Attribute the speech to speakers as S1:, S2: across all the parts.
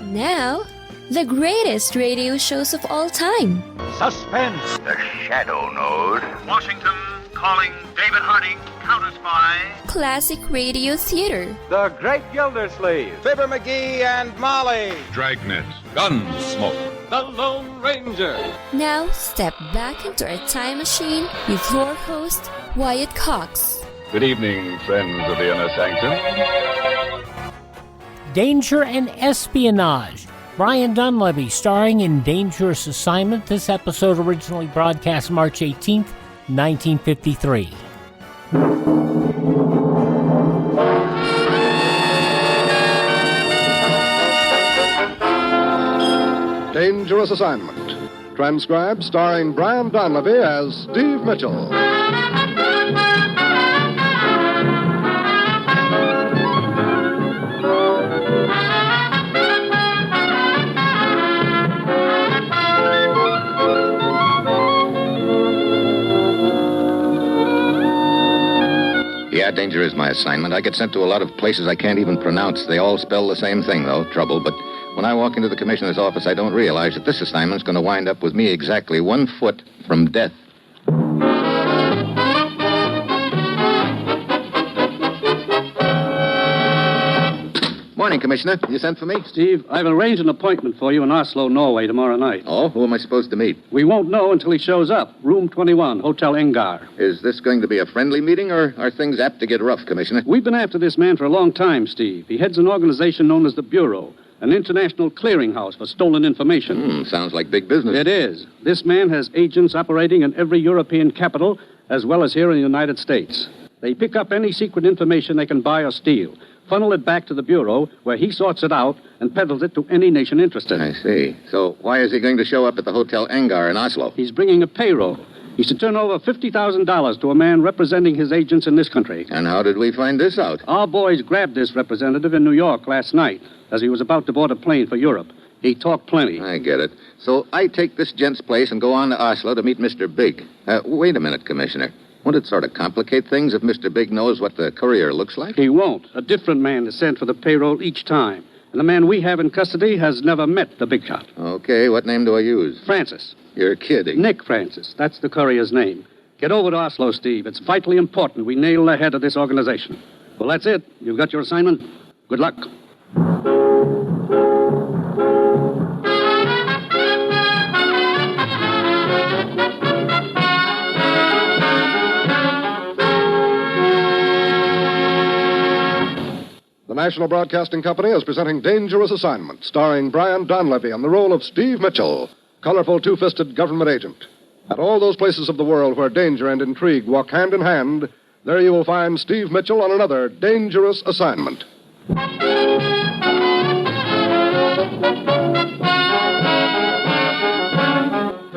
S1: Now, the greatest radio shows of all time.
S2: Suspense.
S3: The Shadow Node.
S4: Washington calling David Harding, Counter Spy.
S1: Classic radio theater.
S2: The Great Gildersleeve. Fibber McGee and Molly.
S5: Dragnet. Gunsmoke.
S2: The Lone Ranger.
S1: Now, step back into our time machine with your host, Wyatt Cox.
S5: Good evening, friends of the Inner Sanctum.
S6: Danger and Espionage. Brian Donlevy starring in Dangerous Assignment. This episode originally broadcast March 18th, 1953.
S7: Dangerous Assignment. Transcribed starring Brian Donlevy as Steve Mitchell.
S3: Yeah, danger is my assignment. I get sent to a lot of places I can't even pronounce. They all spell the same thing, though, trouble. But when I walk into the commissioner's office, I don't realize that this assignment's going to wind up with me exactly 1 foot from death. Morning, Commissioner. You sent for me?
S8: Steve, I've arranged an appointment for you in Oslo, Norway tomorrow night.
S3: Oh, who am I supposed to meet?
S8: We won't know until he shows up. Room 21, Hotel Engar.
S3: Is this going to be a friendly meeting, or are things apt to get rough, Commissioner?
S8: We've been after this man for a long time, Steve. He heads an organization known as the Bureau, an international clearinghouse for stolen information.
S3: Sounds like big business.
S8: It is. This man has agents operating in every European capital, as well as here in the United States. They pick up any secret information they can buy or steal, funnel it back to the Bureau, where he sorts it out and peddles it to any nation interested.
S3: I see. So why is he going to show up at the Hotel Engar in Oslo?
S8: He's bringing a payroll. He's to turn over $50,000 to a man representing his agents in this country.
S3: And how did we find this out?
S8: Our boys grabbed this representative in New York last night as he was about to board a plane for Europe. He talked plenty.
S3: I get it. So I take this gent's place and go on to Oslo to meet Mr. Big. Wait a minute, Commissioner. Won't it sort of complicate things if Mr. Big knows what the courier looks like?
S8: He won't. A different man is sent for the payroll each time. And the man we have in custody has never met the big shot.
S3: Okay, what name do I use?
S8: Francis.
S3: You're kidding.
S8: Nick Francis. That's the courier's name. Get over to Oslo, Steve. It's vitally important we nail the head of this organization. Well, that's it. You've got your assignment. Good luck.
S7: The National Broadcasting Company is presenting Dangerous Assignment, starring Brian Donlevy in the role of Steve Mitchell, colorful two-fisted government agent. At all those places of the world where danger and intrigue walk hand in hand, there you will find Steve Mitchell on another Dangerous Assignment.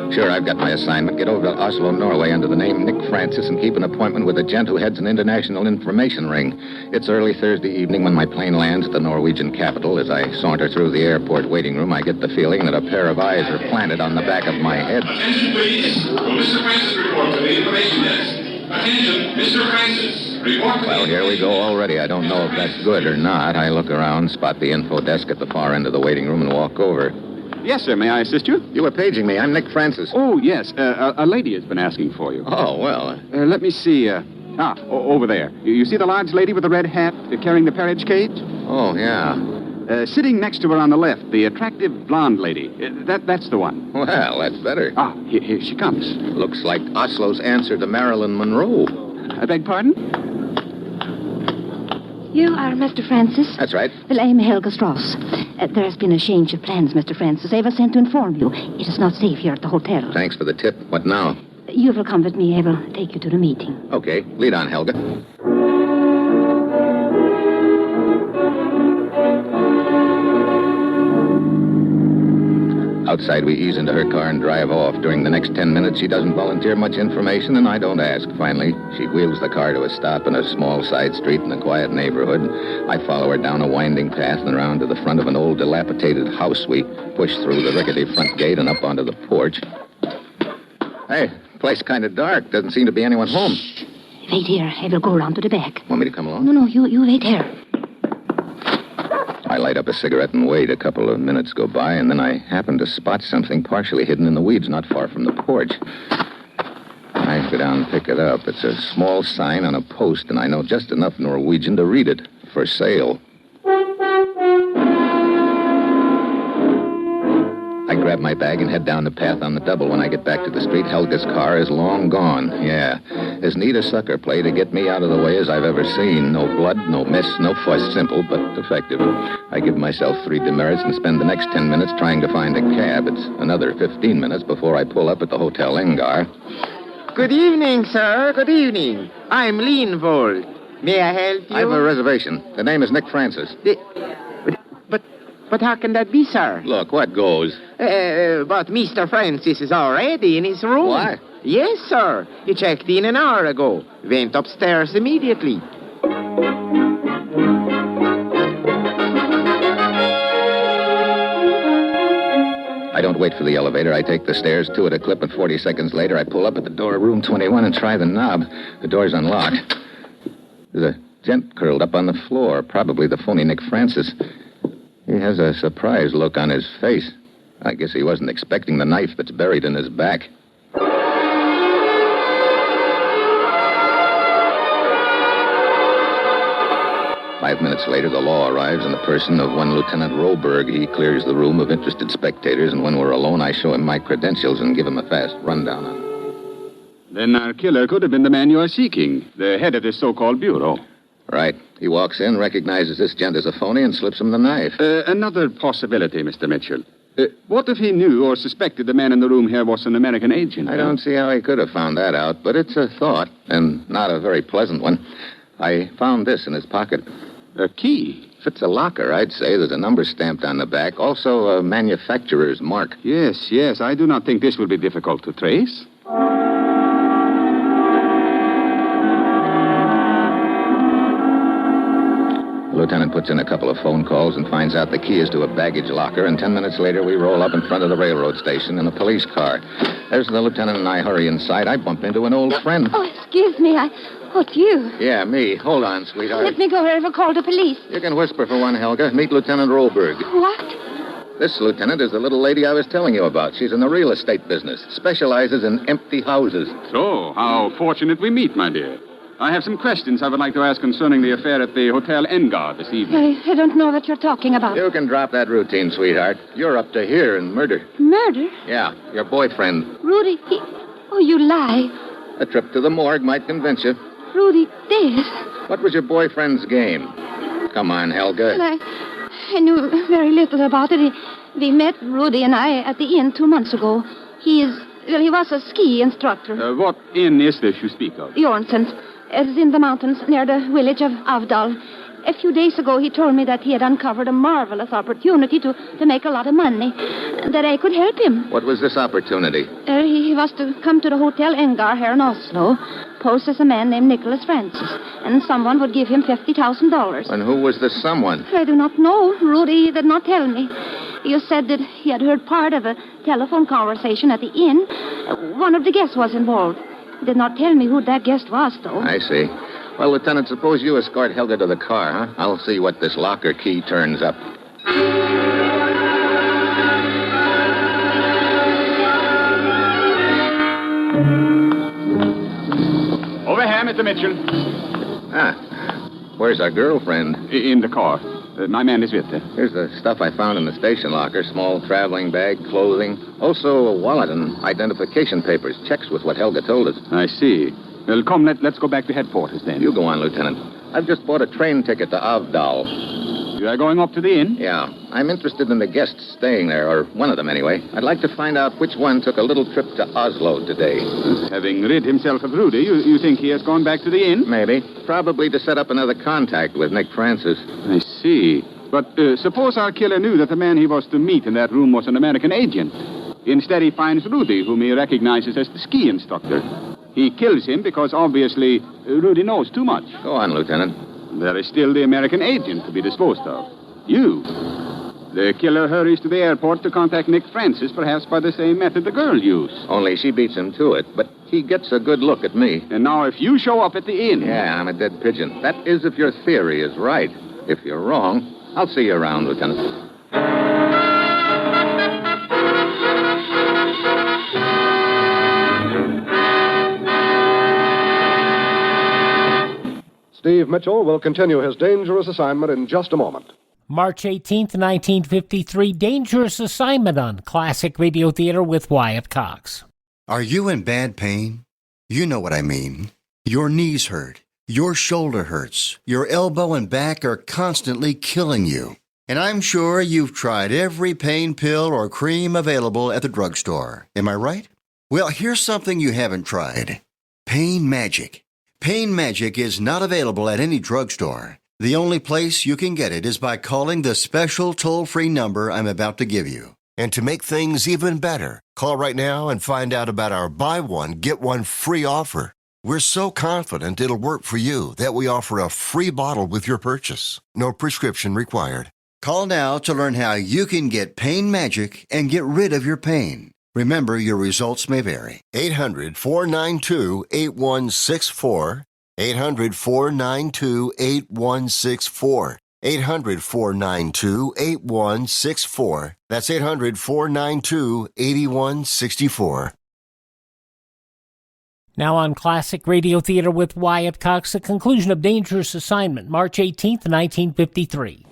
S3: Sure, I've got my assignment. Get over to Oslo, Norway under the name Nick Francis and keep an appointment with a gent who heads an international information ring. It's early Thursday evening when my plane lands at the Norwegian capital. As I saunter through the airport waiting room, I get the feeling that a pair of eyes are planted on the back of my head.
S9: Attention, please. Will Mr. Francis report to the information desk? Attention, Mr. Francis. Report to
S3: Well, here we go already. I don't know if that's good or not. I look around, spot the info desk at the far end of the waiting room, and walk over.
S10: Yes, sir. May I assist you?
S3: You were paging me. I'm Nick Francis.
S10: Oh, yes. A lady has been asking for you.
S3: Oh, well.
S10: Let me see. Over there. You see the large lady with the red hat carrying the parage cage?
S3: Oh, yeah.
S10: Sitting next to her on the left, the attractive blonde lady. That's the one.
S3: Well, that's better.
S10: Here she comes.
S3: Looks like Oslo's answer to Marilyn Monroe.
S10: I beg pardon?
S11: You are Mr. Francis?
S3: That's right.
S11: Well, I am Helga Strauss. There has been a change of plans, Mr. Francis. I was sent to inform you. It is not safe here at the hotel.
S3: Thanks for the tip. What now?
S11: You will come with me. I will take you to the meeting.
S3: Okay. Lead on, Helga. Outside, we ease into her car and drive off. During the next 10 minutes, she doesn't volunteer much information, and I don't ask. Finally, she wheels the car to a stop in a small side street in a quiet neighborhood. I follow her down a winding path and around to the front of an old, dilapidated house. We push through the rickety front gate and up onto the porch. Hey, place kind of dark. Doesn't seem to be anyone home.
S11: Shh. Wait here. I will go around to the back.
S3: Want me to come along?
S11: No, you wait here.
S3: I I light up a cigarette and wait. A couple of minutes go by, and then I happen to spot something partially hidden in the weeds not far from the porch. I go down and pick it up. It's a small sign on a post, and I know just enough Norwegian to read it. For sale. I grab my bag and head down the path on the double. When I get back to the street, Helga's car is long gone. Yeah, as neat a sucker play to get me out of the way as I've ever seen. No blood, no mess, no fuss. Simple, but effective. I give myself 3 demerits and spend the next 10 minutes trying to find a cab. It's another 15 minutes before I pull up at the Hotel Engar.
S12: Good evening, sir. Good evening. I'm Leanvold. May I help you?
S3: I have a reservation. The name is Nick Francis.
S12: But how can that be, sir?
S3: Look, what goes?
S12: But Mr. Francis is already in his room.
S3: What?
S12: Yes, sir. He checked in an hour ago. Went upstairs immediately.
S3: I don't wait for the elevator. I take the stairs, 2 at a clip, and 40 seconds later I pull up at the door of room 21 and try the knob. The door's unlocked. There's a gent curled up on the floor, probably the phony Nick Francis. He has a surprised look on his face. I guess he wasn't expecting the knife that's buried in his back. 5 minutes later, the law arrives in the person of one Lieutenant Roberg. He clears the room of interested spectators, and when we're alone, I show him my credentials and give him a fast rundown on them.
S10: Then our killer could have been the man you are seeking, the head of this so-called bureau.
S3: Right. He walks in, recognizes this gent as a phony, and slips him the knife.
S10: Another possibility, Mr. Mitchell. What if he knew or suspected the man in the room here was an American agent?
S3: I don't see how he could have found that out, but it's a thought, and not a very pleasant one. I found this in his pocket.
S10: A key?
S3: If it's a locker, I'd say. There's a number stamped on the back. Also a manufacturer's mark.
S10: Yes. I do not think this will be difficult to trace.
S3: The lieutenant puts in a couple of phone calls and finds out the key is to a baggage locker, and 10 minutes later we roll up in front of the railroad station in a police car. There's the lieutenant and I hurry inside. I bump into an old friend.
S11: Oh, excuse me. It's you.
S3: Yeah, me. Hold on, sweetheart.
S11: Let me go here. I'll call the police.
S3: You can whisper for one, Helga. Meet Lieutenant Roberg.
S11: What?
S3: This lieutenant is the little lady I was telling you about. She's in the real estate business. Specializes in empty houses.
S10: So, how fortunate we meet, my dear. I have some questions I would like to ask concerning the affair at the Hotel Engar this evening.
S11: I don't know what you're talking about.
S3: You can drop that routine, sweetheart. You're up to here in murder.
S11: Murder?
S3: Yeah, your boyfriend.
S11: Rudy, Oh, you lie.
S3: A trip to the morgue might convince you.
S11: Rudy dead.
S3: What was your boyfriend's game? Come on, Helga.
S11: I knew very little about it. We met, Rudy and I, at the inn 2 months ago. He was a ski instructor.
S10: What inn is this you speak of?
S11: Jornson's. It's in the mountains near the village of Avdal. A few days ago, he told me that he had uncovered a marvelous opportunity to make a lot of money, that I could help him.
S3: What was this opportunity?
S11: He was to come to the Hotel Engar here in Oslo, pose as a man named Nicholas Francis, and someone would give him $50,000.
S3: And who was the someone?
S11: I do not know. Rudy did not tell me. You said that he had heard part of a telephone conversation at the inn. One of the guests was involved. He did not tell me who that guest was, though.
S3: I see. Well, Lieutenant, suppose you escort Helga to the car, huh? I'll see what this locker key turns up.
S10: Over here, Mr. Mitchell.
S3: Where's our girlfriend?
S10: In the car. My man is with her.
S3: Here's the stuff I found in the station locker. Small traveling bag, clothing. Also a wallet and identification papers. Checks with what Helga told us.
S10: I see. Well, come, let's go back to headquarters then.
S3: You go on, Lieutenant. I've just bought a train ticket to Avdal.
S10: You are going up to the inn?
S3: Yeah. I'm interested in the guests staying there, or one of them anyway. I'd like to find out which one took a little trip to Oslo today.
S10: Having rid himself of Rudy, you think he has gone back to the inn?
S3: Maybe. Probably to set up another contact with Nick Francis.
S10: I see. But suppose our killer knew that the man he was to meet in that room was an American agent. Instead, he finds Rudy, whom he recognizes as the ski instructor. He kills him because, obviously, Rudy knows too much.
S3: Go on, Lieutenant.
S10: There is still the American agent to be disposed of. You. The killer hurries to the airport to contact Nick Francis, perhaps by the same method the girl used.
S3: Only she beats him to it, but he gets a good look at me.
S10: And now if you show up at the inn...
S3: Yeah, I'm a dead pigeon. That is if your theory is right. If you're wrong, I'll see you around, Lieutenant.
S7: Steve Mitchell will continue his dangerous assignment in just a moment.
S6: March 18th, 1953, Dangerous Assignment on Classic Radio Theater with Wyatt Cox.
S13: Are you in bad pain? You know what I mean. Your knees hurt. Your shoulder hurts. Your elbow and back are constantly killing you. And I'm sure you've tried every pain pill or cream available at the drugstore. Am I right? Well, here's something you haven't tried. Pain Magic. Pain Magic is not available at any drugstore. The only place you can get it is by calling the special toll-free number I'm about to give you.
S14: And to make things even better, call right now and find out about our buy one, get one free offer. We're so confident it'll work for you that we offer a free bottle with your purchase. No prescription required.
S13: Call now to learn how you can get Pain Magic and get rid of your pain. Remember, your results may vary.
S14: 800-492-8164. 800-492-8164. 800-492-8164. That's 800-492-8164.
S6: Now on Classic Radio Theater with Wyatt Cox, the conclusion of Dangerous Assignment, March 18th, 1953.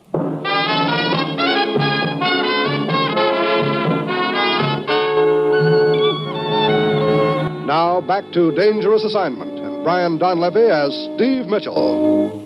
S7: Now back to Dangerous Assignment and Brian Donlevy as Steve Mitchell.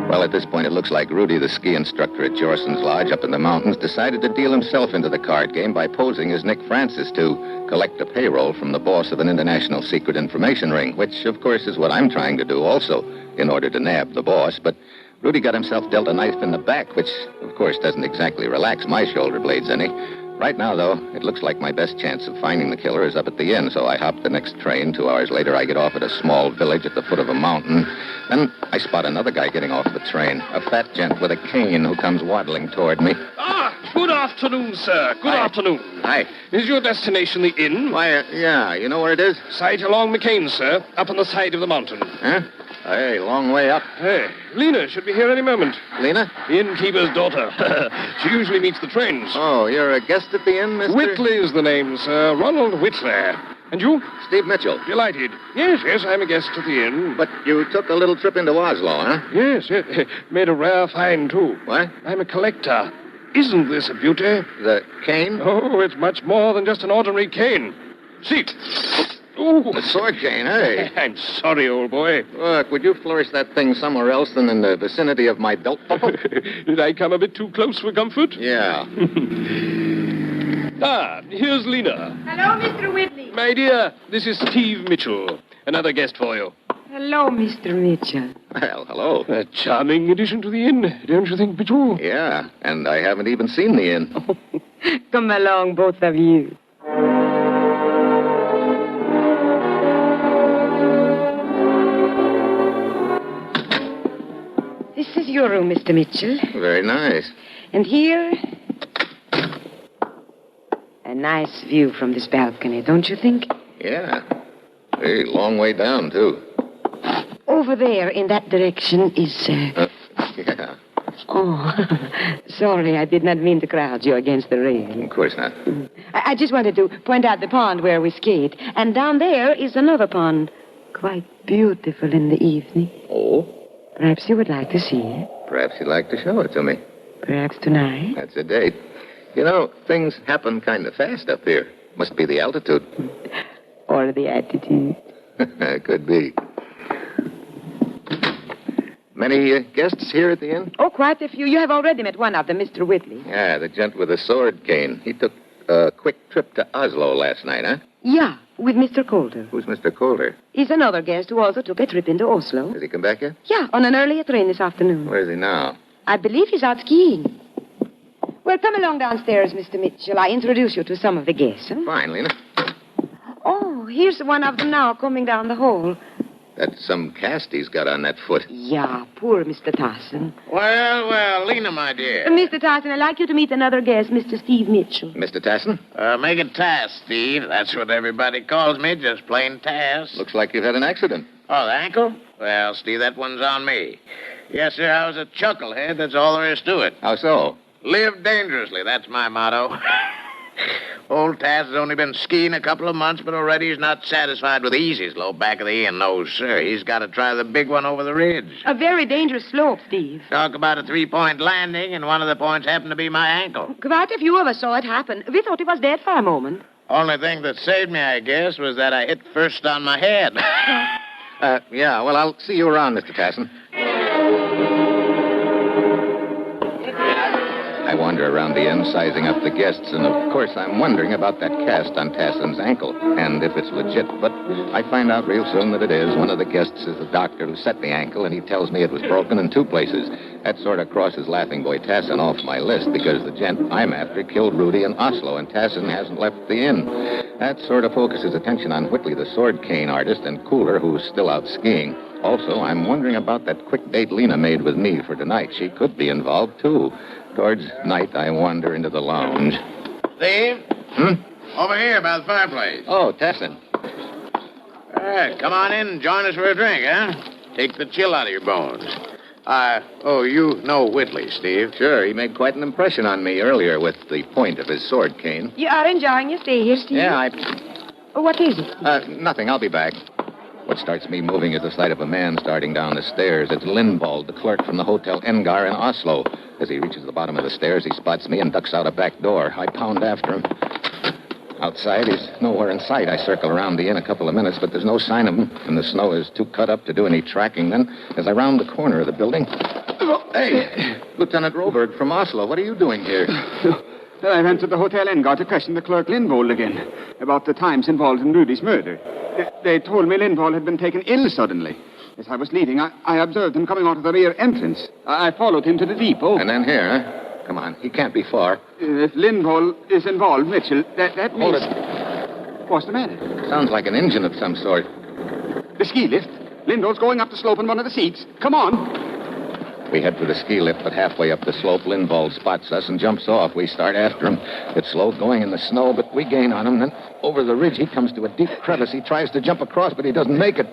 S3: Well, at this point, it looks like Rudy, the ski instructor at Jorson's Lodge up in the mountains, decided to deal himself into the card game by posing as Nick Francis to collect a payroll from the boss of an international secret information ring, which, of course, is what I'm trying to do also in order to nab the boss. But Rudy got himself dealt a knife in the back, which, of course, doesn't exactly relax my shoulder blades any. Right now, though, it looks like my best chance of finding the killer is up at the inn, so I hop the next train. 2 hours later, I get off at a small village at the foot of a mountain. Then I spot another guy getting off the train, a fat gent with a cane who comes waddling toward me.
S15: Ah, good afternoon, sir. Good afternoon.
S3: Hi.
S15: Is your destination the inn?
S3: Why, yeah. You know where it is?
S15: Sight along McCain, sir. Up on the side of the mountain.
S3: Huh? Hey, long way up.
S15: Hey, Lena should be here any moment.
S3: Lena?
S15: The innkeeper's daughter. She usually meets the trains.
S3: Oh, you're a guest at the inn, Mr.?
S15: Whitley is the name, sir. Ronald Whitley. And you?
S3: Steve Mitchell.
S15: Delighted. Yes, I'm a guest at the inn.
S3: But you took a little trip into Oslo, huh?
S15: Yes. Made a rare find, too.
S3: What?
S15: I'm a collector. Isn't this a beauty?
S3: The cane?
S15: Oh, it's much more than just an ordinary cane. Seat. Ooh.
S3: A sword cane, hey?
S15: I'm sorry, old boy.
S3: Look, would you flourish that thing somewhere else than in the vicinity of my belt buckle?
S15: Did I come a bit too close for comfort?
S3: Yeah.
S15: Here's Lena.
S16: Hello, Mr. Whitley.
S15: My dear, this is Steve Mitchell. Another guest for you.
S16: Hello, Mr. Mitchell.
S3: Well, hello.
S15: A charming addition to the inn, don't you think, Mitchell?
S3: Yeah, and I haven't even seen the inn.
S16: Come along, both of you. This is your room, Mr. Mitchell.
S3: Very nice.
S16: And here, a nice view from this balcony, don't you think?
S3: Yeah. Hey, long way down, too.
S16: Over there, in that direction, is...
S3: Yeah.
S16: Oh, sorry, I did not mean to crowd you against the rail.
S3: Of course not.
S16: I just wanted to point out the pond where we skate. And down there is another pond. Quite beautiful in the evening.
S3: Oh?
S16: Perhaps you would like to see it.
S3: Perhaps you'd like to show it to me.
S16: Perhaps tonight.
S3: That's a date. You know, things happen kind of fast up here. Must be the altitude.
S16: Or the attitude.
S3: Could be. Many guests here at the inn?
S16: Oh, quite a few. You have already met one of them, Mr. Whitley.
S3: Yeah, the gent with the sword cane. He took a quick trip to Oslo last night, huh?
S16: Yeah, with Mr. Coulter.
S3: Who's Mr. Coulter?
S16: He's another guest who also took a trip into Oslo.
S3: Has he come back yet?
S16: Yeah, on an earlier train this afternoon.
S3: Where is he now?
S16: I believe he's out skiing. Well, come along downstairs, Mr. Mitchell. I introduce you to some of the guests. Huh?
S3: Fine, Lena.
S16: Oh, here's one of them now coming down the hall.
S3: That's some cast he's got on that foot.
S16: Yeah, poor Mr. Tarson.
S12: Well, Lena, my dear.
S16: Mr. Tarson, I'd like you to meet another guest, Mr. Steve Mitchell.
S3: Mr. Tasson?
S12: Make it Tass, Steve. That's what everybody calls me, just plain Tass.
S3: Looks like you've had an accident.
S12: Oh, the ankle?
S17: Well, Steve, that one's on me. Yes, sir, I was a chucklehead. That's all there is to it.
S3: How so?
S17: Live dangerously. That's my motto. Old Taz has only been skiing a couple of months, but already he's not satisfied with the easy slope back of the inn. No, sir. He's got to try the big one over the ridge.
S16: A very dangerous slope, Steve.
S17: Talk about a 3-point landing, and one of the points happened to be my ankle.
S16: Quite a few of us saw it happen. We thought he was dead for a moment.
S17: Only thing that saved me, I guess, was that I hit first on my head.
S3: Yeah, well, I'll see you around, Mr. Tassin. I wander around the inn, sizing up the guests, and of course I'm wondering about that cast on Tassin's ankle, and if it's legit, but I find out real soon that it is. One of the guests is the doctor who set the ankle, and he tells me it was broken in 2 places. That sort of crosses Laughing Boy Tassin off my list, because the gent I'm after killed Rudy in Oslo, and Tassin hasn't left the inn. That sort of focuses attention on Whitley, the sword cane artist, and Cooler, who's still out skiing. Also, I'm wondering about that quick date Lena made with me for tonight. She could be involved, too. Towards night, I wander into the lounge.
S17: Steve? Over here by the fireplace.
S3: Oh, Tassin.
S17: All right, come on in and join us for a drink, huh? Take the chill out of your bones. You know Whitley, Steve.
S3: Sure, he made quite an impression on me earlier with the point of his sword cane.
S16: You are enjoying your stay here, Steve?
S3: Yeah,
S16: What is it?
S3: Nothing. I'll be back. What starts me moving is the sight of a man starting down the stairs. It's Lindvald, the clerk from the Hotel Engar in Oslo. As he reaches the bottom of the stairs, he spots me and ducks out a back door. I pound after him. Outside, he's nowhere in sight. I circle around the inn a couple of minutes, but there's no sign of him, and the snow is too cut up to do any tracking. Then, as I round the corner of the building... Hey, Lieutenant Roberg from Oslo, what are you doing here?
S10: I went to the Hotel Engar to question the clerk Lindvold again about the times involved in Rudy's murder. They told me Lindvold had been taken ill suddenly. As I was leaving, I observed him coming out of the rear entrance. I followed him to the depot.
S3: And then here, huh? Come on, he can't be far.
S10: If Lindvold is involved, Mitchell, that means...
S3: Hold it.
S10: What's the matter?
S3: Sounds like an engine of some sort.
S10: The ski lift. Lindvold's going up the slope in one of the seats. Come on.
S3: We head for the ski lift, but halfway up the slope, Lindvald spots us and jumps off. We start after him. It's slow going in the snow, but we gain on him. Then over the ridge, he comes to a deep crevice. He tries to jump across, but he doesn't make it.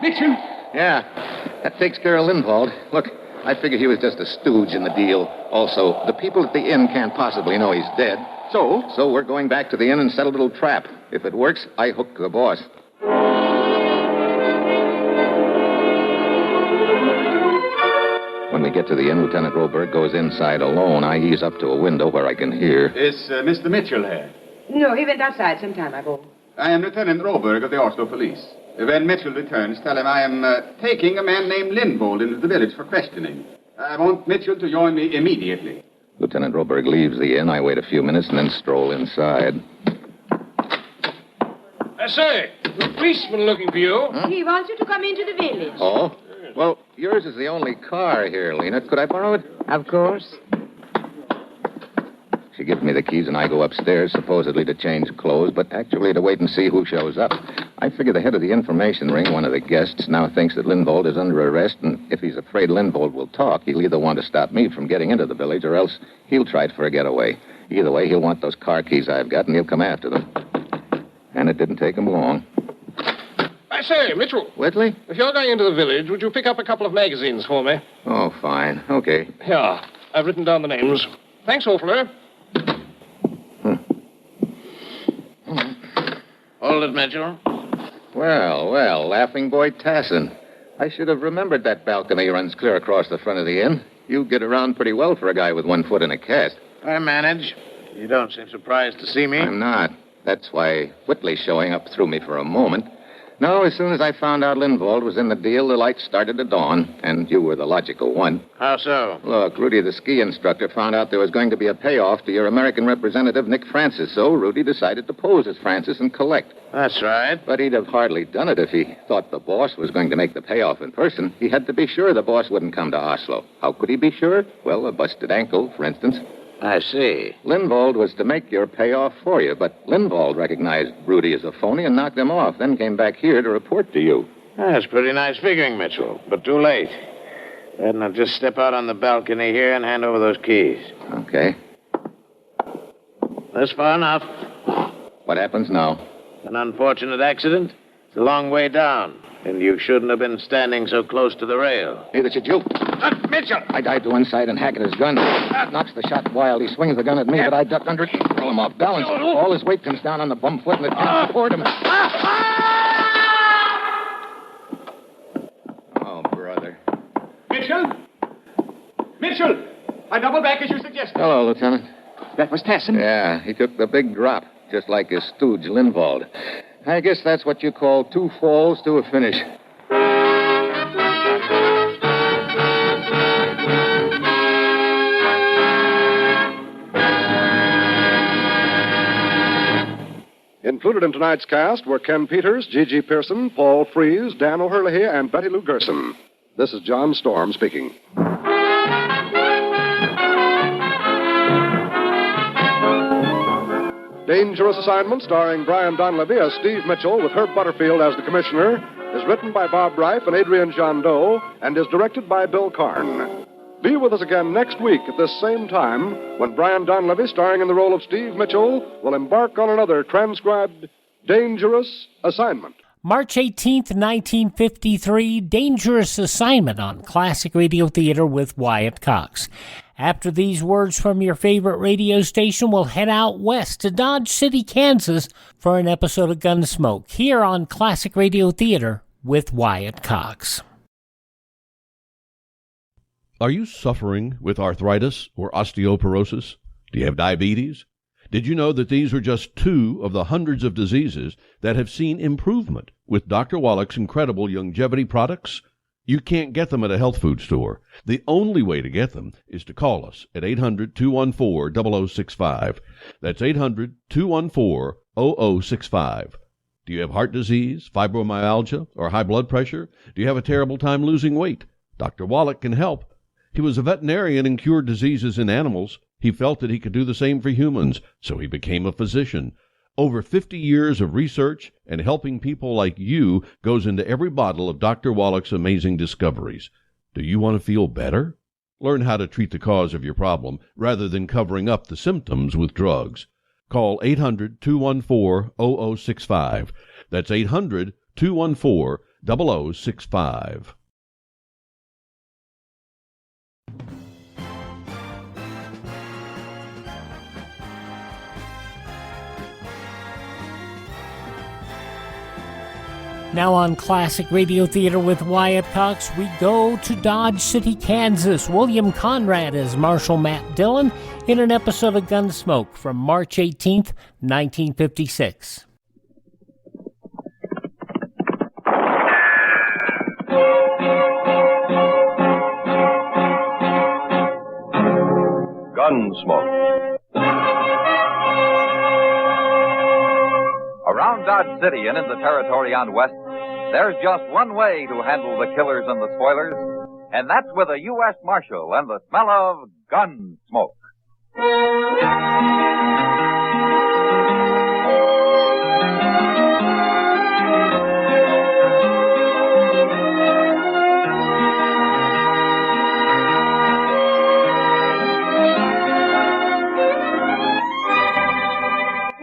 S10: Mitchell?
S3: Yeah, that takes care of Lindvald. Look, I figure he was just a stooge in the deal. Also, the people at the inn can't possibly know he's dead.
S10: So?
S3: So we're going back to the inn and set a little trap. If it works, I hook the boss. When we get to the inn, Lieutenant Roberg goes inside alone. I ease up to a window where I can hear.
S10: Is Mr. Mitchell here?
S16: No, he went outside some time ago.
S10: I am Lieutenant Roberg of the Oslo Police. When Mitchell returns, tell him I am taking a man named Lindvold into the village for questioning. I want Mitchell to join me immediately.
S3: Lieutenant Roberg leaves the inn. I wait a few minutes and then stroll inside.
S15: I say, the policeman looking for you.
S16: He wants you to come into the village.
S3: Oh? Well, yours is the only car here, Lena. Could I borrow it?
S16: Of course.
S3: She gives me the keys, and I go upstairs, supposedly to change clothes, but actually to wait and see who shows up. I figure the head of the information ring, one of the guests, now thinks that Lindvold is under arrest, and if he's afraid Lindvold will talk, he'll either want to stop me from getting into the village, or else he'll try for a getaway. Either way, he'll want those car keys I've got, and he'll come after them. And it didn't take him long.
S15: I say, Mitchell.
S3: Whitley?
S15: If you're going into the village, would you pick up a couple of magazines for me?
S3: Oh, fine. Okay.
S15: Here, I've written down the names. Thanks awfully.
S17: Hold it, Mitchell.
S3: Well, Laughing Boy Tassin. I should have remembered that balcony runs clear across the front of the inn. You get around pretty well for a guy with 1 foot in a cast.
S17: I manage. You don't seem surprised to see me.
S3: I'm not. That's why Whitley showing up threw me for a moment. No, as soon as I found out Lindvold was in the deal, the lights started to dawn, and you were the logical one.
S17: How so?
S3: Look, Rudy, the ski instructor, found out there was going to be a payoff to your American representative, Nick Francis, so Rudy decided to pose as Francis and collect.
S17: That's right.
S3: But he'd have hardly done it if he thought the boss was going to make the payoff in person. He had to be sure the boss wouldn't come to Oslo. How could he be sure? Well, a busted ankle, for instance.
S17: I see.
S3: Lindvold was to make your payoff for you, but Lindvold recognized Rudy as a phony and knocked him off, then came back here to report to you.
S17: That's pretty nice figuring, Mitchell, but too late. Then I'll just step out on the balcony here and hand over those keys.
S3: Okay.
S17: That's far enough.
S3: What happens now?
S17: An unfortunate accident. It's a long way down. And you shouldn't have been standing so close to the rail.
S3: Neither should you.
S17: Mitchell!
S3: I dive to one side and hack at his gun. Knocks the shot wild. He swings the gun at me, but I duck under it and throw him off balance. All his weight comes down on the bum foot, and it can't support him. Oh, brother.
S10: Mitchell? Mitchell! I double back as you suggested.
S3: Hello, Lieutenant.
S10: That was Tassin?
S3: Yeah, he took the big drop, just like his stooge, Linvald. I guess that's what you call 2 falls to a finish.
S7: Included in tonight's cast were Ken Peters, G.G. Pearson, Paul Frees, Dan O'Hurley, and Betty Lou Gerson. This is John Storm speaking. Dangerous Assignment, starring Brian Donlevy as Steve Mitchell with Herb Butterfield as the commissioner, is written by Bob Reif and Adrian Jandot and is directed by Bill Karn. Be with us again next week at this same time when Brian Donlevy, starring in the role of Steve Mitchell, will embark on another transcribed Dangerous Assignment.
S6: March 18th, 1953, Dangerous Assignment on Classic Radio Theater with Wyatt Cox. After these words from your favorite radio station, we'll head out west to Dodge City, Kansas for an episode of Gunsmoke here on Classic Radio Theater with Wyatt Cox.
S18: Are you suffering with arthritis or osteoporosis? Do you have diabetes? Did you know that these are just 2 of the hundreds of diseases that have seen improvement with Dr. Wallach's incredible longevity products? You can't get them at a health food store. The only way to get them is to call us at 800-214-0065. That's 800-214-0065. Do you have heart disease, fibromyalgia, or high blood pressure? Do you have a terrible time losing weight? Dr. Wallach can help. He was a veterinarian and cured diseases in animals. He felt that he could do the same for humans, so he became a physician. Over 50 years of research and helping people like you goes into every bottle of Dr. Wallach's amazing discoveries. Do you want to feel better? Learn how to treat the cause of your problem rather than covering up the symptoms with drugs. Call 800-214-0065. That's 800-214-0065.
S6: Now on Classic Radio Theater with Wyatt Cox, we go to Dodge City, Kansas. William Conrad as Marshal Matt Dillon in an episode of Gunsmoke from March 18th, 1956.
S2: Gunsmoke. Around Dodge City and in the territory on West, there's just one way to handle the killers and the spoilers, and that's with a U.S. Marshal and the smell of gun smoke.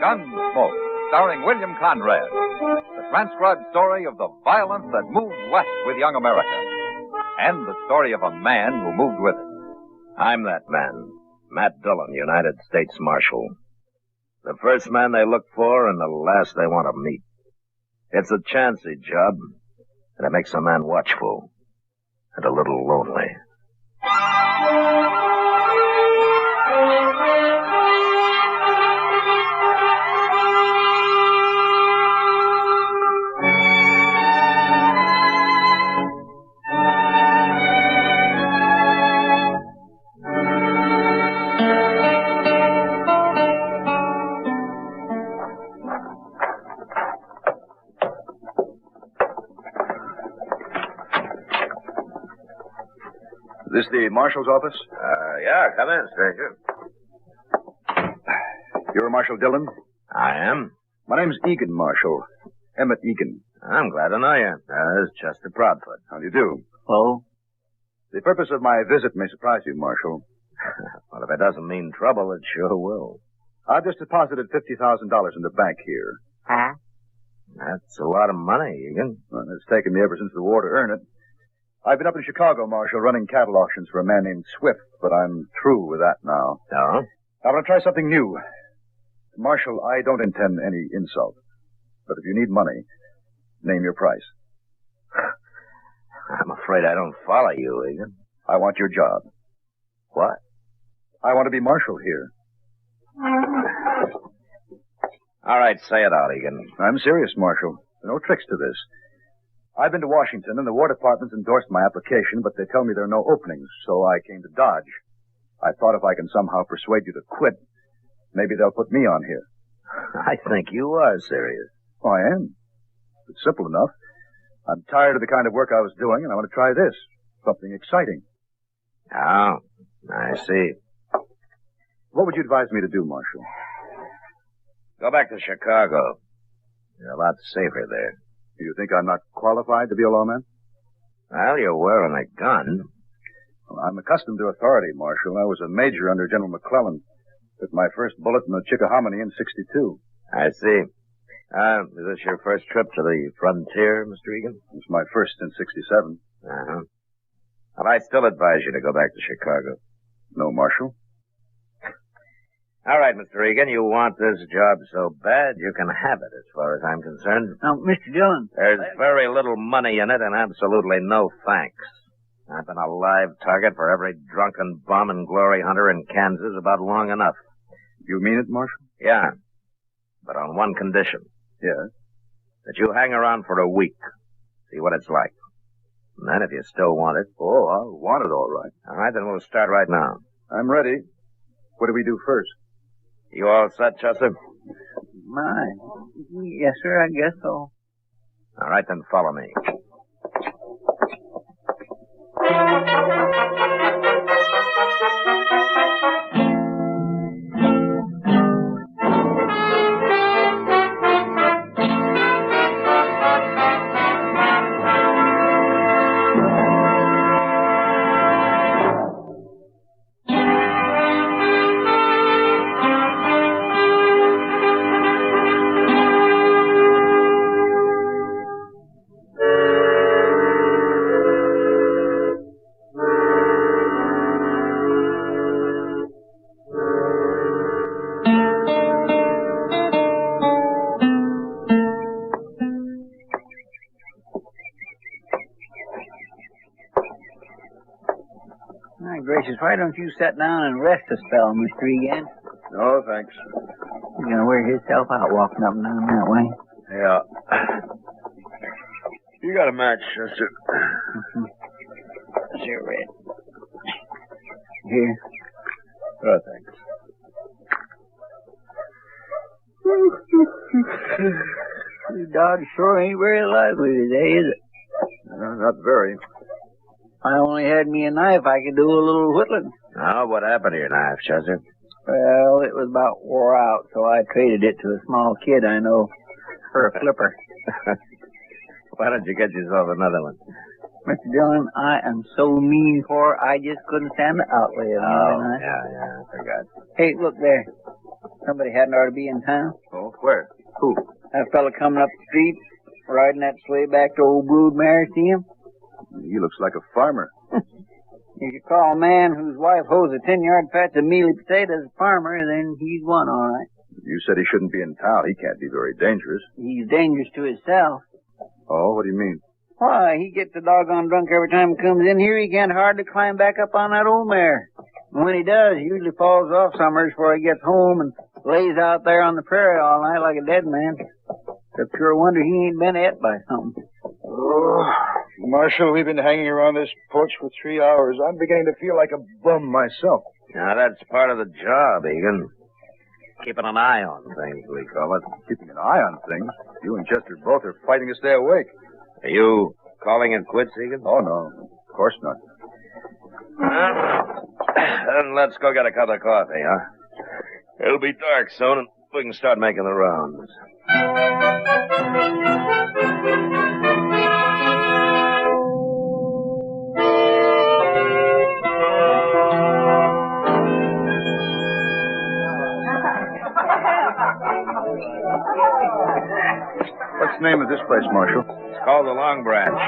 S2: Gunsmoke, starring William Conrad. The transcribed story of the violence that moved west with young America. And the story of a man who moved with it.
S17: I'm that man, Matt Dillon, United States Marshal. The first man they look for and the last they want to meet. It's a chancy job, and it makes a man watchful and a little lonely.
S5: Is this the Marshal's office?
S17: Yeah, come in, stranger.
S5: You're Marshal Dillon?
S17: I am.
S5: My name's Egan, Marshal. Emmett Egan.
S17: I'm glad to know you. It's Chester Proudfoot.
S5: How do you do?
S17: Oh?
S5: The purpose of my visit may surprise you, Marshal.
S17: Well, if it doesn't mean trouble, it sure will.
S5: I've just deposited $50,000 in the bank here.
S17: Huh? That's a lot of money, Egan.
S19: Well, it's taken me ever since the war to earn it. I've been up in Chicago, Marshal, running cattle auctions for a man named Swift, but I'm through with that now.
S17: No?
S19: I want to try something new. Marshal, I don't intend any insult. But if you need money, name your price.
S17: I'm afraid I don't follow you, Egan.
S19: I want your job.
S17: What?
S19: I want to be Marshal here.
S17: All right, say it out, Egan.
S19: I'm serious, Marshal. There are no tricks to this. I've been to Washington, and the War Department's endorsed my application, but they tell me there are no openings, so I came to Dodge. I thought if I can somehow persuade you to quit, maybe they'll put me on here.
S17: I think you are serious.
S19: Oh, I am. It's simple enough. I'm tired of the kind of work I was doing, and I want to try this. Something exciting.
S17: Oh, I see.
S19: What would you advise me to do, Marshal?
S17: Go back to Chicago. You're a lot safer there.
S19: Do you think I'm not qualified to be a lawman?
S17: Well, you're wearing a gun.
S19: Well, I'm accustomed to authority, Marshal. I was a major under General McClellan. Took my first bullet in the Chickahominy in '62.
S17: I see. Is this your first trip to the frontier, Mr. Egan?
S19: It's my first since '67.
S17: Uh-huh. Well, I still advise you to go back to Chicago.
S19: No, Marshal.
S17: All right, Mr. Egan, you want this job so bad, you can have it as far as I'm concerned.
S20: Now, Mr. Dillon.
S17: There's very little money in it and absolutely no thanks. I've been a live target for every drunken bum and glory hunter in Kansas about long enough.
S19: You mean it, Marshal?
S17: Yeah, but on one condition.
S19: Yes?
S17: That you hang around for a week. See what it's like. And then if you still want it...
S19: Oh, I want it all right.
S17: All right, then we'll start right now.
S19: I'm ready. What do we do first?
S17: You all set, Chester?
S20: My. Yes, sir, I guess so.
S17: All right, then follow me.
S20: My gracious, why don't you sit down and rest a spell, Mr. Egan?
S19: No, thanks.
S20: He's gonna wear himself out walking up and down that way.
S17: Yeah. You got a match, Chester.
S20: Cigarette. Here.
S17: Oh, thanks.
S20: This dog sure ain't very lively today, is it?
S19: Not very.
S20: If I only had me a knife, I could do a little whittling.
S17: Now, what happened to your knife, Chester?
S20: Well, it was about wore out, so I traded it to a small kid I know for a flipper.
S17: Why don't you get yourself another one?
S20: Mr. Dillon, I am so mean for I just couldn't stand the outlay of another knife.
S17: Yeah, I forgot.
S20: Hey, look there. Somebody hadn't ought to be in town.
S19: Oh, where? Who?
S20: That fella coming up the street, riding that sleigh back to old Broodmare, see him?
S19: He looks like a farmer.
S20: If you call a man whose wife hoes a 10-yard patch of mealy potatoes a farmer, then he's one, all right.
S19: You said he shouldn't be in town. He can't be very dangerous.
S20: He's dangerous to himself.
S19: Oh, what do you mean?
S20: Why, he gets a doggone drunk every time he comes in here. He can't hardly climb back up on that old mare. And when he does, he usually falls off summers before he gets home and lays out there on the prairie all night like a dead man. It's a pure wonder he ain't been ate by something.
S19: Oh, Marshal, we've been hanging around this porch for 3 hours. I'm beginning to feel like a bum myself.
S17: Now, that's part of the job, Egan. Keeping an eye on things, we call it.
S19: Keeping an eye on things? You and Chester both are fighting to stay awake.
S17: Are you calling it quits, Egan?
S19: Oh, no. Of course not.
S17: Then let's go get a cup of coffee, huh? It'll be dark soon, and we can start making the rounds.
S19: What's the name of this place, Marshal?
S17: It's called the Long Branch.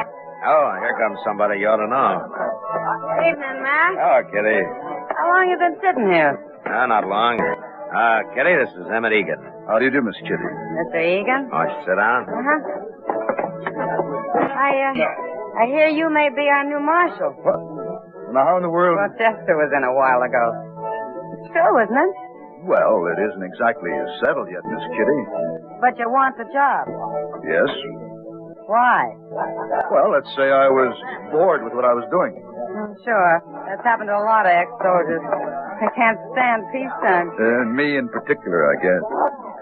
S17: Oh, here comes somebody you ought to know.
S16: Good evening, Matt.
S17: Oh, Kitty.
S16: How long you been sitting here?
S17: Not long. Kitty, this is Emmett Egan.
S19: How do you do, Miss Kitty?
S16: Mr. Egan?
S17: Why don't you sit down?
S16: Uh-huh. I hear you may be our new marshal.
S19: What? Now, how in the world...
S16: Well, Chester was in a while ago. It's true, isn't it?
S19: Well, it isn't exactly settled yet, Miss Kitty.
S16: But you want the job.
S19: Yes?
S16: Why?
S19: Well, let's say I was bored with what I was doing.
S16: Sure. That's happened to a lot of ex-soldiers. They can't stand peacetime.
S19: Me in particular, I guess.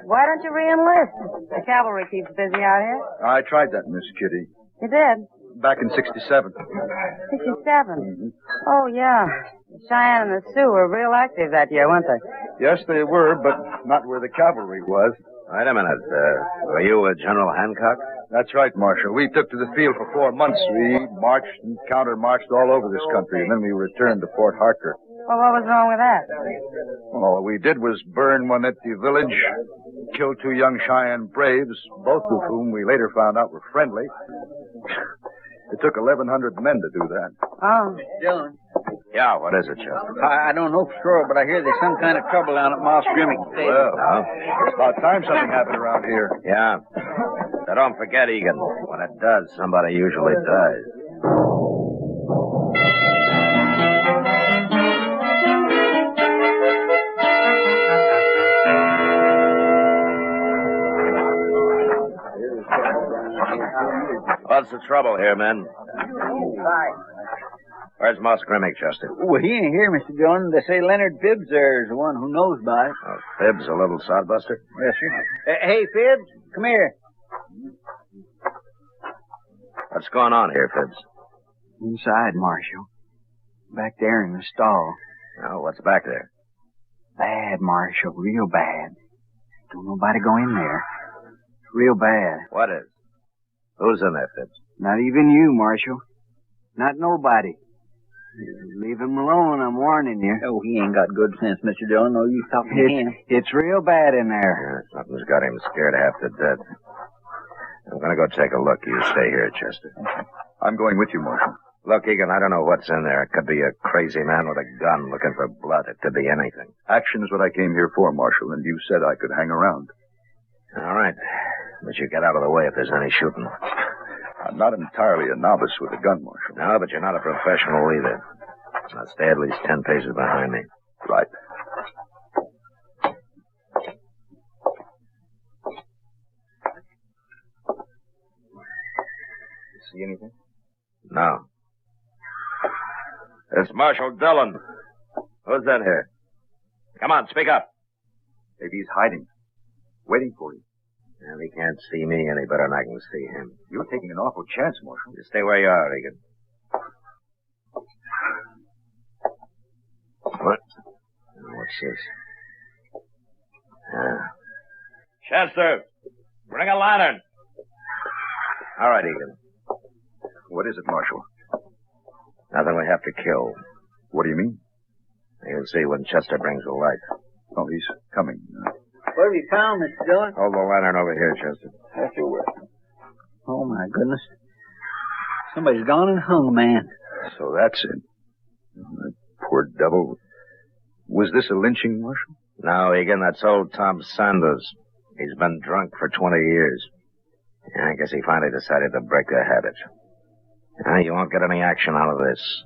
S16: Why don't you re-enlist? The cavalry keeps busy out here.
S19: I tried that, Miss Kitty.
S16: You did?
S19: Back in 67.
S16: 67? Oh, yeah. The Cheyenne and the Sioux were real active that year, weren't they?
S19: Yes, they were, but not where the cavalry was.
S17: Wait a minute. Were you with General Hancock?
S19: That's right, Marshal. We took to the field for 4 months. We marched and counter-marched all over this country, and then we returned to Fort Harker.
S16: Well, what was wrong with that?
S19: Well, all we did was burn one empty village, kill 2 young Cheyenne braves, both of whom we later found out were friendly. It took 1,100 men to do that.
S16: Oh.
S20: Dillon.
S17: Yeah, what is it, Chester?
S20: I don't know for sure, but I hear there's some kind of trouble down at Moss Grimmick.
S19: Well, it's about time something happened around here.
S17: Yeah. Now, don't forget, Egan, when it does, somebody usually dies. What's the trouble here, men? Where's Moss Grimmick, Chester?
S20: Well, he ain't here, Mr. Dillon. They say Leonard Phibbs there is the one who knows about it.
S17: Oh, Phibbs, a little sodbuster?
S20: Yes, sir. Hey, Phibbs, come here.
S17: What's going on here, Phibbs?
S20: Inside, Marshal. Back there in the stall.
S17: Oh, what's back there?
S20: Bad, Marshal. Real bad. Don't nobody go in there. It's real bad.
S17: What is? Who's in there, Phibbs?
S20: Not even you, Marshal. Not nobody. Leave him alone, I'm warning you. Oh, he ain't got good sense, Mr. Dillon. No use talking to him. It's real bad in there.
S17: Yeah, something's got him scared half to death. I'm going to go take a look. You stay here, Chester.
S19: I'm going with you, Marshal.
S17: Look, Egan, I don't know what's in there. It could be a crazy man with a gun looking for blood. It could be anything.
S19: Action is what I came here for, Marshal, and you said I could hang around.
S17: All right. But you get out of the way if there's any shooting.
S19: I'm not entirely a novice with a gun, Marshal.
S17: No, but you're not a professional either. Now stay at least 10 paces behind me.
S19: Right. See anything?
S17: No. It's Marshal Dillon. Who's in here? Come on, speak up.
S19: Maybe he's hiding. Waiting for you.
S17: Well, he can't see me any better than I can see him.
S19: You're taking an awful chance, Marshal.
S17: You stay where you are, Egan. What? What's this? Chester, bring a lantern. All right, Egan.
S19: What is it, Marshal?
S17: Nothing we have to kill.
S19: What do you mean?
S17: You'll see when Chester brings the light.
S19: Oh, he's coming.
S20: What have you found, Mr. Dillon?
S17: Hold the lantern over here, Chester.
S20: That's your word. Oh, my goodness. Somebody's gone and hung a man.
S19: So that's it. That poor devil. Was this a lynching, Marshal?
S17: No, Egan, that's old Tom Sanders. He's been drunk for 20 years. I guess he finally decided to break the habit. You won't get any action out of this.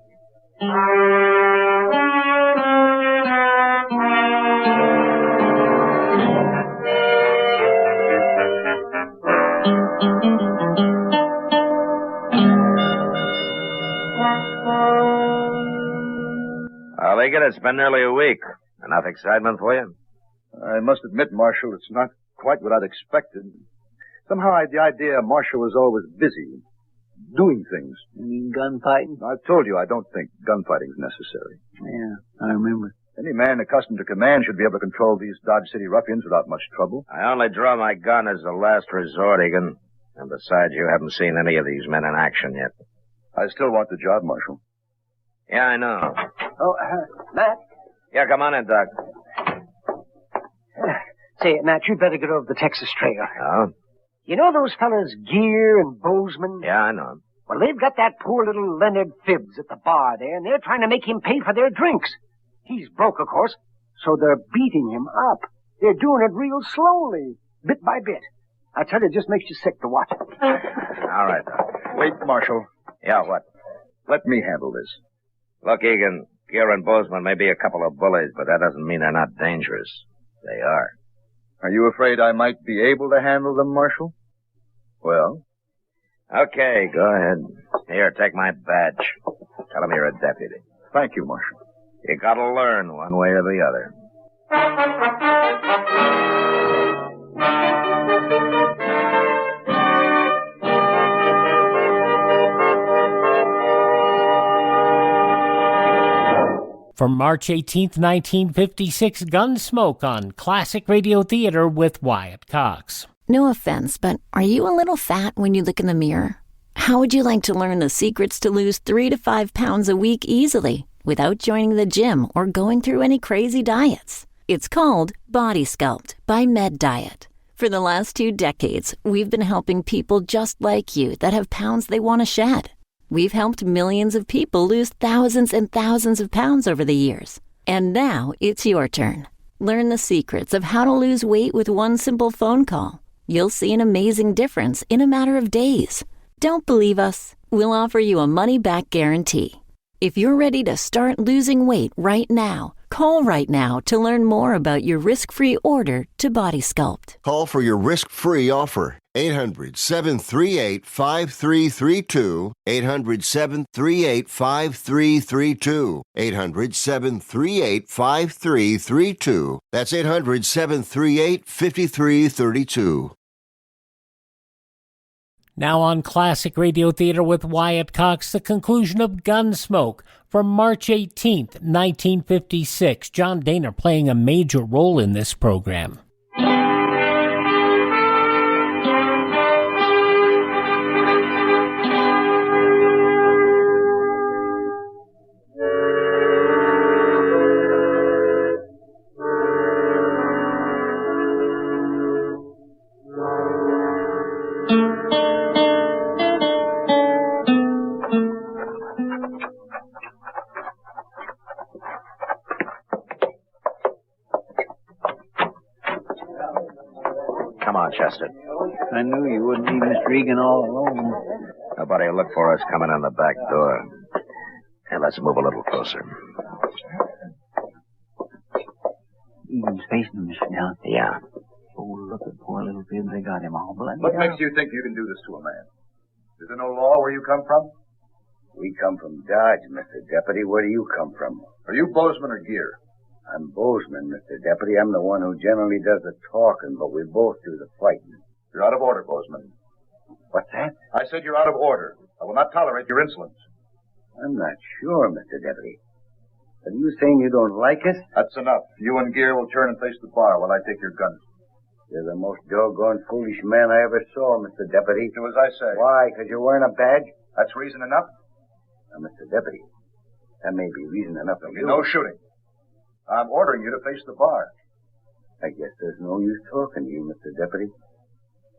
S17: Well, Egan, it's been nearly a week. Enough excitement for you?
S19: I must admit, Marshal, it's not quite what I'd expected. Somehow the idea Marshal was always busy, doing things.
S20: You mean gunfighting?
S19: I've told you I don't think gunfighting's necessary.
S20: Yeah, I remember.
S19: Any man accustomed to command should be able to control these Dodge City ruffians without much trouble.
S17: I only draw my gun as a last resort, Egan. And besides, you haven't seen any of these men in action yet.
S19: I still want the job, Marshal.
S17: Yeah, I know.
S20: Oh, Matt?
S17: Yeah, come on in, Doc.
S21: Say, Matt, you'd better get over the Texas Trail.
S17: Oh?
S21: You know those fellas Gear and Bozeman?
S17: Yeah, I know.
S21: Well, they've got that poor little Leonard Phibbs at the bar there, and they're trying to make him pay for their drinks. He's broke, of course, so they're beating him up. They're doing it real slowly, bit by bit. I tell you, it just makes you sick to watch it.
S17: All right, Doc.
S19: Wait, Marshal.
S17: Yeah, what?
S19: Let me handle this.
S17: Look, Egan, Gear and Bozeman may be a couple of bullies, but that doesn't mean they're not dangerous. They are.
S19: Are you afraid I might be able to handle them, Marshal? Well?
S17: Okay, go ahead. Here, take my badge. Tell them you're a deputy.
S19: Thank you, Marshal.
S17: You gotta learn one way or the other.
S6: From March 18th, 1956, Gunsmoke on Classic Radio Theater with Wyatt Cox.
S22: No offense, but are you a little fat when you look in the mirror? How would you like to learn the secrets to lose 3 to 5 pounds a week easily without joining the gym or going through any crazy diets? It's called Body Sculpt by Med Diet. For the last 2 decades, we've been helping people just like you that have pounds they want to shed. We've helped millions of people lose thousands and thousands of pounds over the years. And now it's your turn. Learn the secrets of how to lose weight with one simple phone call. You'll see an amazing difference in a matter of days. Don't believe us? We'll offer you a money-back guarantee. If you're ready to start losing weight right now, call right now to learn more about your risk-free order to Body Sculpt.
S14: Call for your risk-free offer. 800-738-5332. 800-738-5332. 800-738-5332. That's 800-738-5332.
S6: Now on Classic Radio Theater with Wyatt Cox, the conclusion of Gunsmoke from March 18th, 1956. John Dehner playing a major role in this program.
S17: Chester.
S20: I knew you wouldn't leave Mr. Egan all alone.
S17: Nobody will look for us coming in the back door. And let's move a little closer.
S20: Egan's facing Mr. Dillon.
S17: Yeah.
S20: Oh, look at poor little Phibbs. They got him all bloody.
S19: What makes you think you can do this to a man? Is there no law where you come from?
S23: We come from Dodge, Mr. Deputy. Where do you come from?
S19: Are you Bozeman or Gear?
S23: I'm Bozeman, Mr. Deputy. I'm the one who generally does the talking, but we both do the fighting.
S19: You're out of order, Bozeman.
S23: What's that?
S19: I said you're out of order. I will not tolerate your insolence.
S23: I'm not sure, Mr. Deputy. Are you saying you don't like us?
S19: That's enough. You and Gear will turn and face the bar while I take your guns.
S23: You're the most doggone foolish man I ever saw, Mr. Deputy.
S19: Do as I say.
S23: Why? Because you're wearing a badge?
S19: That's reason enough?
S23: Now, Mr. Deputy, that may be reason enough for you.
S19: No shooting. I'm ordering you to face the bar.
S23: I guess there's no use talking to you, Mr. Deputy.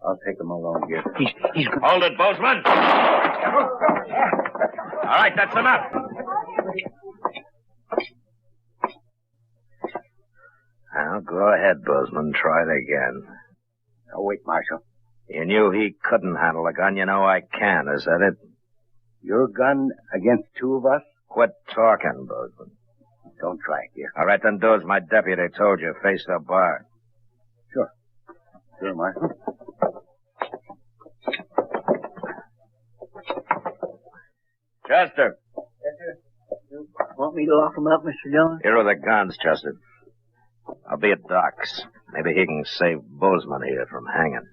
S23: I'll take him along here.
S17: He's Hold it, Bozeman! All right, that's enough. Now, go ahead, Bozeman. Try it again.
S23: Now, wait, Marshal.
S17: You knew he couldn't handle a gun. You know I can. Is that it?
S23: Your gun against 2 of us?
S17: Quit talking, Bozeman.
S23: Don't try it, dear.
S17: All right, then do as my deputy told you. Face the bar.
S23: Sure. Sure, Marshal.
S17: Chester.
S20: You want me to lock him up, Mr. Dillon?
S17: Here are the guns, Chester. I'll be at Doc's. Maybe he can save Bozeman here from hanging.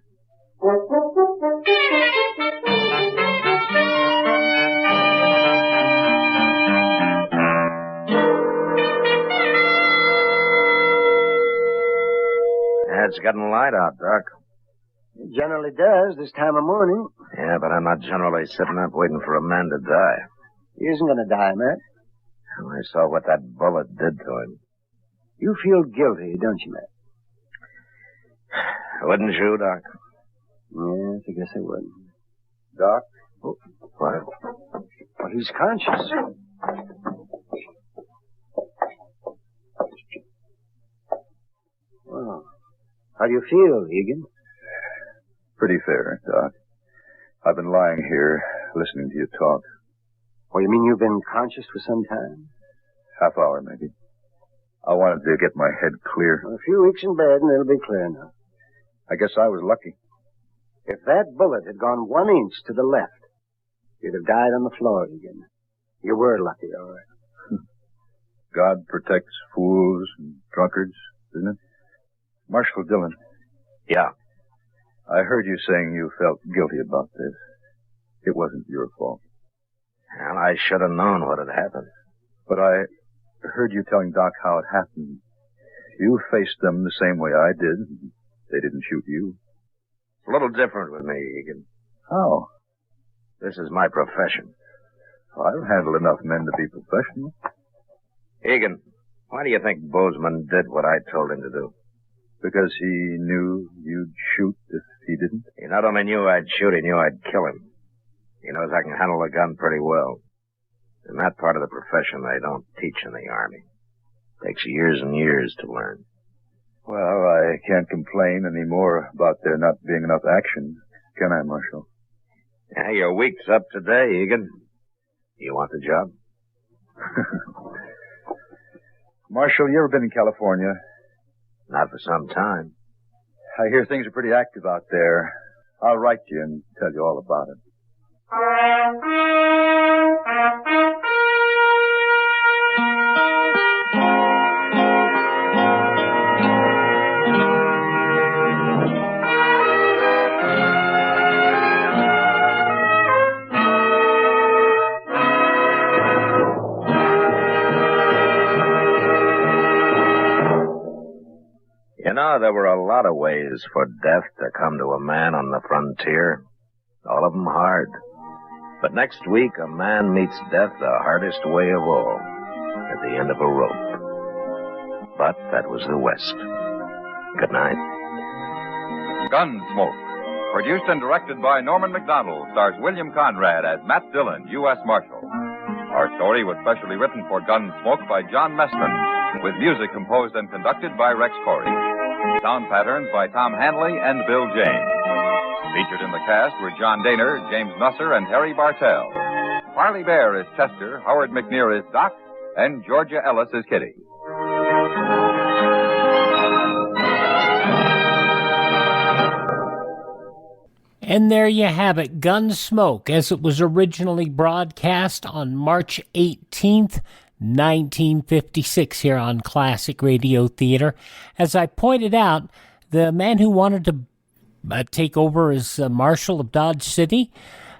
S17: It's getting light out, Doc.
S21: It generally does this time of morning.
S17: Yeah, but I'm not generally sitting up waiting for a man to die.
S21: He isn't going to die, Matt.
S17: Well, I saw what that bullet did to him.
S21: You feel guilty, don't you, Matt?
S17: Wouldn't you, Doc?
S21: Yeah, Yes, I guess I would.
S23: Doc?
S21: Oh, what? Well, he's conscious. Well, how do you feel, Egan?
S19: Pretty fair, Doc. I've been lying here, listening to you talk.
S21: Oh, you mean you've been conscious for some time?
S19: Half hour, maybe. I wanted to get my head clear.
S21: Well, a few weeks in bed and it'll be clear now.
S19: I guess I was lucky.
S21: If that bullet had gone 1 inch to the left, you'd have died on the floor, Egan. You were lucky, all right.
S19: God protects fools and drunkards, isn't it? Marshal Dillon.
S17: Yeah.
S19: I heard you saying you felt guilty about this. It wasn't your fault.
S17: Well, I should have known what had happened.
S19: But I heard you telling Doc how it happened. You faced them the same way I did. They didn't shoot you.
S17: It's a little different with me, Egan.
S19: How?
S17: This is my profession.
S19: I've handled enough men to be professional.
S17: Egan, why do you think Bozeman did what I told him to do?
S19: Because he knew you'd shoot if he didn't?
S17: He not only knew I'd shoot, he knew I'd kill him. He knows I can handle a gun pretty well. In that part of the profession, they don't teach in the Army. Takes years and years to learn.
S19: Well, I can't complain any more about there not being enough action, can I, Marshal?
S17: Yeah, your week's up today, Egan. You want the job?
S19: Marshal, you ever been in California?
S17: Not for some time.
S19: I hear things are pretty active out there. I'll write you and tell you all about it.
S17: You know, there were a lot of ways for death to come to a man on the frontier. All of them hard. But next week, a man meets death the hardest way of all, at the end of a rope. But that was the West. Good night.
S2: Gunsmoke, produced and directed by Norman McDonald, stars William Conrad as Matt Dillon, U.S. Marshal. Our story was specially written for Gunsmoke by John Messman, with music composed and conducted by Rex Corey. Sound patterns by Tom Hanley and Bill James. Featured in the cast were John Daner, James Nusser, and Harry Bartell. Parley Bear is Chester, Howard McNear is Doc, and Georgia Ellis is Kitty.
S6: And there you have it, Gunsmoke, as it was originally broadcast on March 18th, 1956 here on Classic Radio Theater. As I pointed out, the man who wanted to take over as Marshal of Dodge City,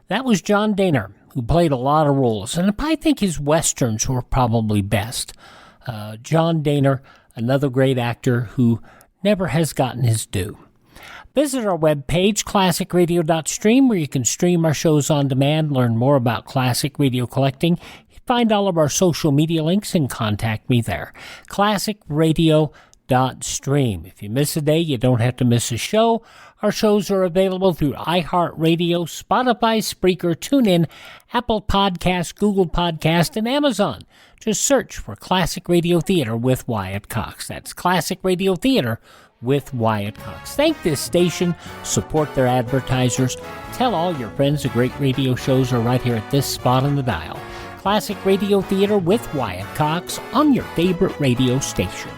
S6: that was John Daner, who played a lot of roles. And I think his westerns were probably best. John Daner, another great actor who never has gotten his due. Visit our webpage, classicradio.stream, where you can stream our shows on demand, learn more about classic radio collecting, find all of our social media links, and contact me there. classicradio.stream. If you miss a day, you don't have to miss a show. Our shows are available through iHeartRadio, Spotify, Spreaker, TuneIn, Apple Podcasts, Google Podcasts, and Amazon. Just search for Classic Radio Theater with Wyatt Cox. That's Classic Radio Theater with Wyatt Cox. Thank this station, support their advertisers, tell all your friends the great radio shows are right here at this spot on the dial. Classic Radio Theater with Wyatt Cox on your favorite radio station.